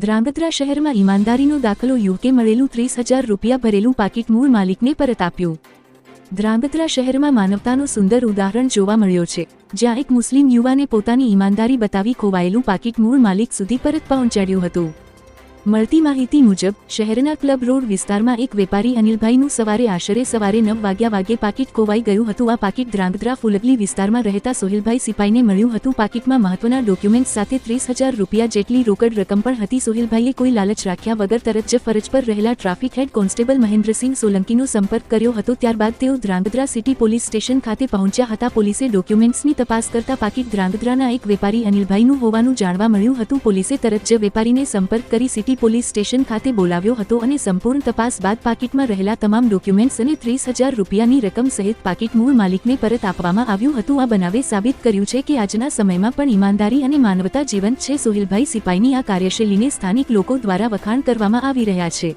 ધ્રાંગધ્રા શહેરમાં ઈમાનદારીનો દાખલો યુવકે મળેલું 30,000 રૂપિયા ભરેલું પાકીટ મૂળ માલિકને પરત આપ્યું। ધ્રાંગધ્રા શહેરમાં માનવતાનો સુંદર ઉદાહરણ જોવા મળ્યો છે, જ્યાં એક મુસ્લિમ યુવાને પોતાની ઈમાનદારી બતાવી ખોવાયેલું પાકીટ મૂળ માલિક સુધી પરત પહોંચાડ્યું હતું। મળતી માહિતી મુજબ શહેરના ક્લબ રોડ વિસ્તારમાં એક વેપારી અનિલભાઈનું આશરે સવારે 9 વાગ્યે પાકીટ ખોવાઈ ગયું હતું। આ પાકીટ ધ્રાંગધ્રા ફુલગલી વિસ્તારમાં રહેતા સોહેલભાઈ સિપાઈને મળ્યું હતું। પાકીટમાં મહત્વના ડોક્યુમેન્ટ્સ સાથે 30,000 રૂપિયા જેટલી રોકડ રકમ પણ હતી। સોહેલભાઈએ કોઈ લાલચ રાખ્યા વગર તરત જ ફરજ પર રહેલા ટ્રાફિક હેડ કોન્સ્ટેબલ મહેન્દ્રસિંહ સોલંકીનો સંપર્ક કર્યો હતો। ત્યારબાદ તેઓ ધ્રાંગધ્રા સિટી પોલીસ સ્ટેશન ખાતે પહોંચ્યા હતા। પોલીસે ડોક્યુમેન્ટ્સની તપાસ કરતા પાકીટ ધ્રાંગધ્રાના એક વેપારી અનિલભાઈનું હોવાનું જાણવા મળ્યું હતું। પોલીસે તરત જ વેપારીને સંપર્ક કરી સિટી પોલીસ સ્ટેશન ખાતે બોલાવ્યો હતો અને સંપૂર્ણ તપાસ બાદ પાકીટમાં રહેલા તમામ ડોક્યુમેન્ટ્સ અને 30,000 રૂપિયાની રકમ સહિત પાકીટ મૂળ માલિકને પરત આપવામાં આવ્યું હતું। આ બનાવે સાબિત કર્યું છે કે આજના સમયમાં પણ ઈમાનદારી અને માનવતા જીવંત છે। સોહેલભાઈ સિપાઈની આ કાર્યશૈલીને સ્થાનિક લોકો દ્વારા વખાણ કરવામાં આવી રહ્યા છે।